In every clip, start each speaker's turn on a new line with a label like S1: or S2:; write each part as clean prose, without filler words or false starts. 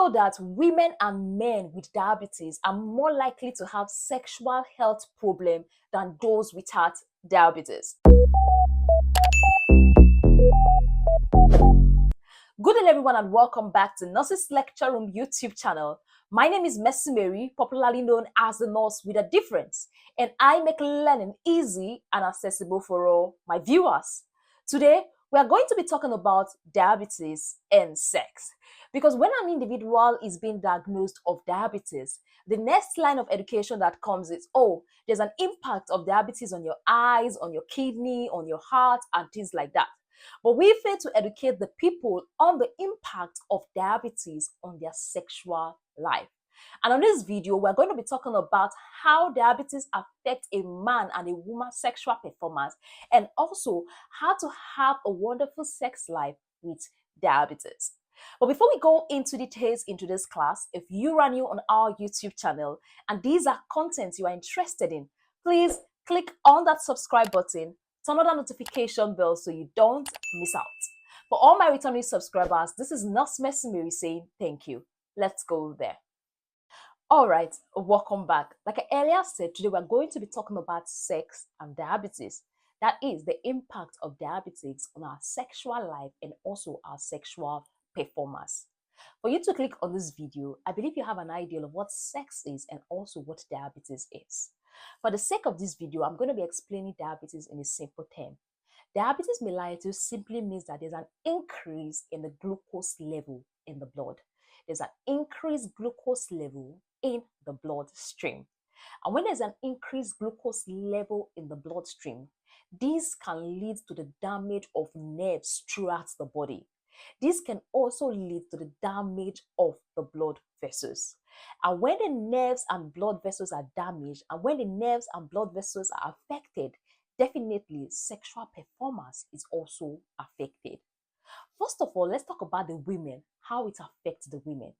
S1: know that women and men with diabetes are more likely to have sexual health problems than those without diabetes. Good day everyone and welcome back to Nurses Lecture Room YouTube channel. My name is Mercy Mary, popularly known as the Nurse with a Difference, and I make learning easy and accessible for all my viewers. Today, we are going to be talking about diabetes and sex. Because when an individual is being diagnosed of diabetes, the next line of education that comes is, oh, there's an impact of diabetes on your eyes, on your kidney, on your heart, and things like that. But we fail to educate the people on the impact of diabetes on their sexual life. And on this video, we're going to be talking about how diabetes affects a man and a woman's sexual performance, and also how to have a wonderful sex life with diabetes. But before we go into details into this class, if you are new on our YouTube channel and these are contents you are interested in, please click on that subscribe button, turn on that notification bell so you don't miss out. For all my returning subscribers, this is Nurse Mercy Mary saying thank you. Let's go there. All right, welcome back. Like I earlier said, today we're going to be talking about sex and diabetes. That is the impact of diabetes on our sexual life and also our sexual performance. For you to click on this video, I believe you have an idea of what sex is and also what diabetes is. For the sake of this video, I'm going to be explaining diabetes in a simple term. Diabetes mellitus simply means that there's an increase in the glucose level in the blood. There's an increased glucose level in the bloodstream. And when there's an increased glucose level in the bloodstream, this can lead to the damage of nerves throughout the body. This can also lead to the damage of the blood vessels. And when the nerves and blood vessels are damaged, and when the nerves and blood vessels are affected, definitely sexual performance is also affected. First of all, let's talk about the women, how it affects the women.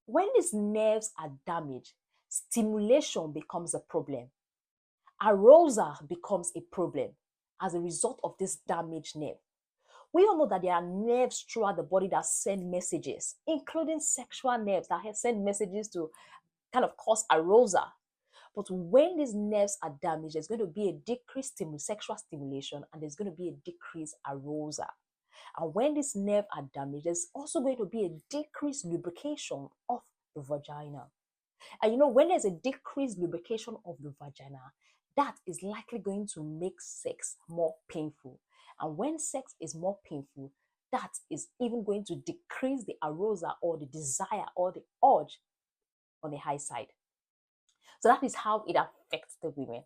S1: When these nerves are damaged, stimulation becomes a problem. Arousal becomes a problem as a result of this damaged nerve. We all know that there are nerves throughout the body that send messages, including sexual nerves that send messages to kind of cause arousal. But when these nerves are damaged, there's going to be a decreased sexual stimulation and there's going to be a decreased arousal. And when these nerves are damaged, there's also going to be a decreased lubrication of the vagina. And you know, when there's a decreased lubrication of the vagina, that is likely going to make sex more painful. And when sex is more painful, that is even going to decrease the arousal or the desire or the urge on the high side. So that is how it affects the women.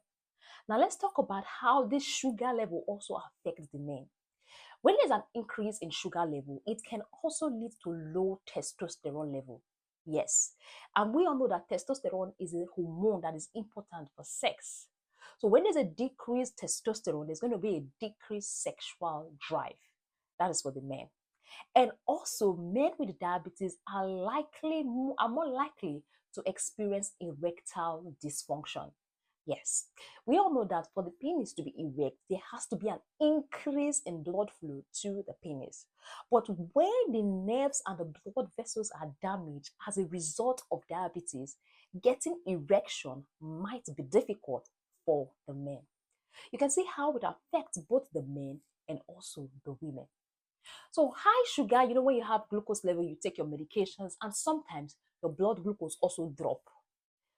S1: Now let's talk about how this sugar level also affects the men. When there's an increase in sugar level, it can also lead to low testosterone level. Yes, and we all know that testosterone is a hormone that is important for sex. So when there's a decreased testosterone, there's going to be a decreased sexual drive. That is for the men. And also, men with diabetes are more likely to experience erectile dysfunction. Yes, we all know that for the penis to be erect, there has to be an increase in blood flow to the penis. But when the nerves and the blood vessels are damaged as a result of diabetes, getting erection might be difficult for the men. You can see how it affects both the men and also the women. So high sugar, you know, when you have glucose level, you take your medications and sometimes your blood glucose also drop.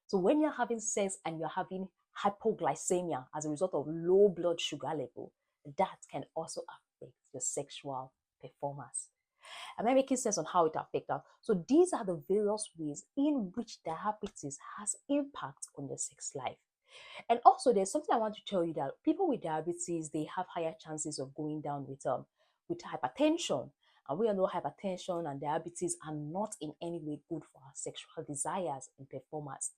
S1: So when you're having sex and you're having hypoglycemia as a result of low blood sugar level, that can also affect your sexual performance. Am I making sense on how it affects that? So these are the various ways in which diabetes has impact on your sex life. And also there's something I want to tell you, that people with diabetes, they have higher chances of going down with hypertension. And we all know hypertension and diabetes are not in any way good for our sexual desires and performance.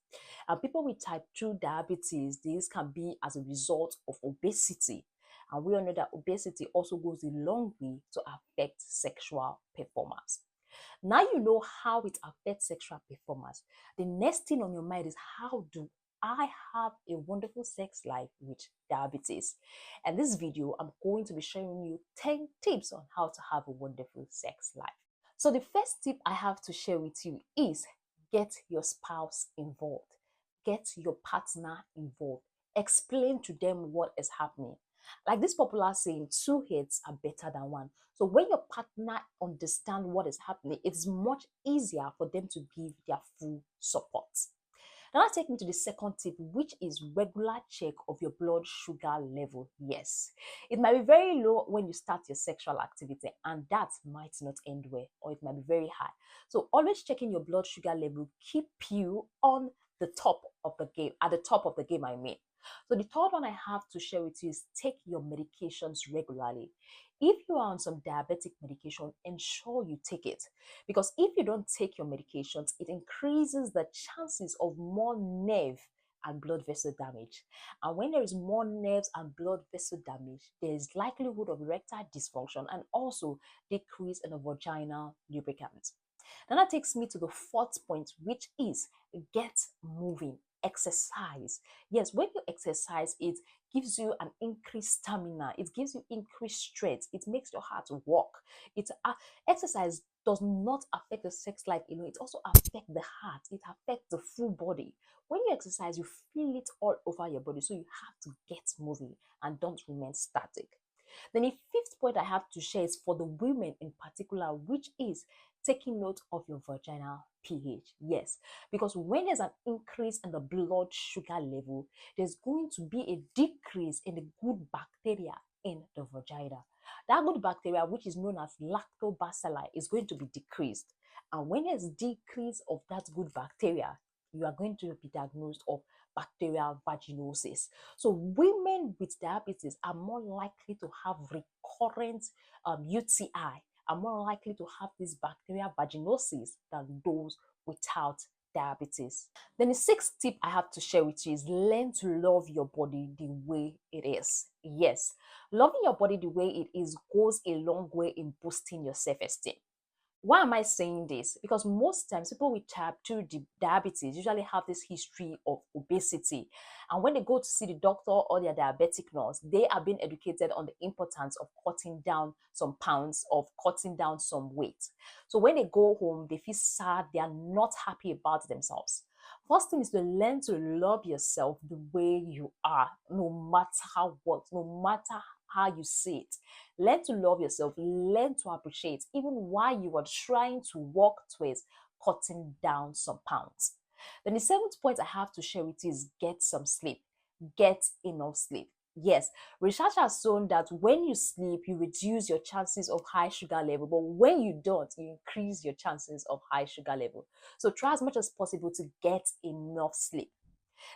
S1: And people with type 2 diabetes, this can be as a result of obesity. And we all know that obesity also goes a long way to affect sexual performance. Now you know how it affects sexual performance. The next thing on your mind is, how do I have a wonderful sex life with diabetes? And this video, I'm going to be sharing you 10 tips on how to have a wonderful sex life. So the first tip I have to share with you is get your spouse involved. Get your partner involved. Explain to them what is happening. Like this popular saying, two heads are better than one. So when your partner understand what is happening, it's much easier for them to give their full support. Now, that takes me to the second tip, which is regular check of your blood sugar level. Yes, it might be very low when you start your sexual activity, and that might not end well, or it might be very high. So, always checking your blood sugar level keep you on the top of the game, at the top of the game, I mean. So, the third one I have to share with you is take your medications regularly. If you are on some diabetic medication, ensure you take it, because if you don't take your medications, it increases the chances of more nerve and blood vessel damage. And when there is more nerves and blood vessel damage, there is likelihood of erectile dysfunction and also decrease in the vaginal lubricant. Then that takes me to the fourth point, which is get moving, exercise. Yes, when you exercise, it gives you an increased stamina, it gives you increased strength, it makes your heart work. Exercise does not affect the sex life alone, it also affects the heart, it affects the full body. When you exercise, you feel it all over your body, so you have to get moving and don't remain static. Then, a fifth point I have to share is for the women in particular, which is taking note of your vaginal pH. Yes, because when there's an increase in the blood sugar level, there's going to be a decrease in the good bacteria in the vagina. That good bacteria, which is known as lactobacilli, is going to be decreased. And when there's decrease of that good bacteria, you are going to be diagnosed of bacterial vaginosis. So women with diabetes are more likely to have recurrent UTI, are more likely to have this bacterial vaginosis than those without diabetes. Then the sixth tip I have to share with you is learn to love your body the way it is. Yes, loving your body the way it is goes a long way in boosting your self-esteem. Why am I saying this? Because most times people with type 2 diabetes usually have this history of obesity. And when they go to see the doctor or their diabetic nurse, they are being educated on the importance of cutting down some pounds, of cutting down some weight. So when they go home, they feel sad, they are not happy about themselves. First thing is to learn to love yourself the way you are, no matter what, no matter how you see it. Learn to love yourself, learn to appreciate, even while you are trying to work towards cutting down some pounds. Then the seventh point I have to share with you is get some sleep. Get enough sleep. Yes, research has shown that when you sleep, you reduce your chances of high sugar level, but when you don't, you increase your chances of high sugar level. So try as much as possible to get enough sleep.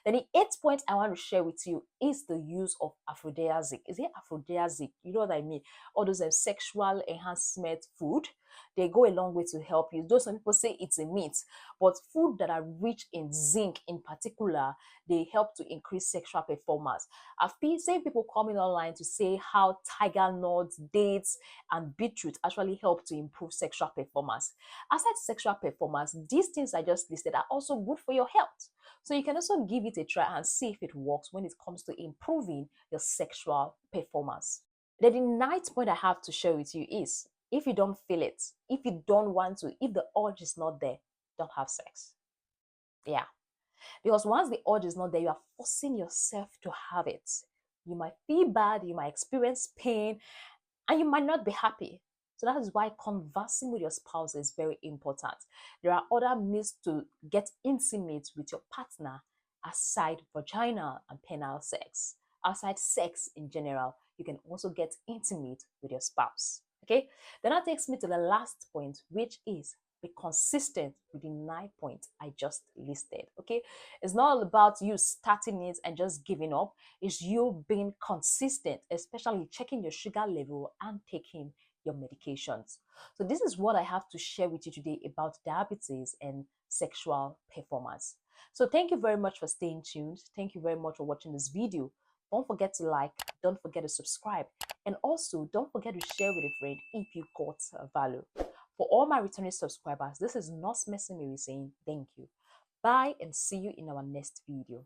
S1: Then the eighth point I want to share with you is the use of aphrodisiac. Is it aphrodisiac? You know what I mean? All those sexual enhancement food, they go a long way to help you. Though some people say it's a myth, but food that are rich in zinc in particular, they help to increase sexual performance. I've seen people coming online to say how tiger nuts, dates, and beetroot actually help to improve sexual performance. Aside sexual performance, these things I just listed are also good for your health. So you can also give it a try and see if it works when it comes to improving your sexual performance. Then the ninth point I have to share with you is if you don't feel it, if you don't want to, if the urge is not there, don't have sex. Yeah. Because once the urge is not there, you are forcing yourself to have it. You might feel bad, you might experience pain, and you might not be happy. So that is why conversing with your spouse is very important. There are other means to get intimate with your partner aside vaginal and penile sex. Outside sex in general, you can also get intimate with your spouse. Okay, then that takes me to the last point, which is be consistent with the 9 points I just listed. Okay, it's not all about you starting it and just giving up, it's you being consistent, especially checking your sugar level and taking your medications. So this is what I have to share with you today about diabetes and sexual performance. So thank you very much for staying tuned. Thank you very much for watching this video. Don't forget to like, don't forget to subscribe, and also don't forget to share with a friend if you got value. For all my returning subscribers, this is Nurse Messi Mary saying thank you. Bye and see you in our next video.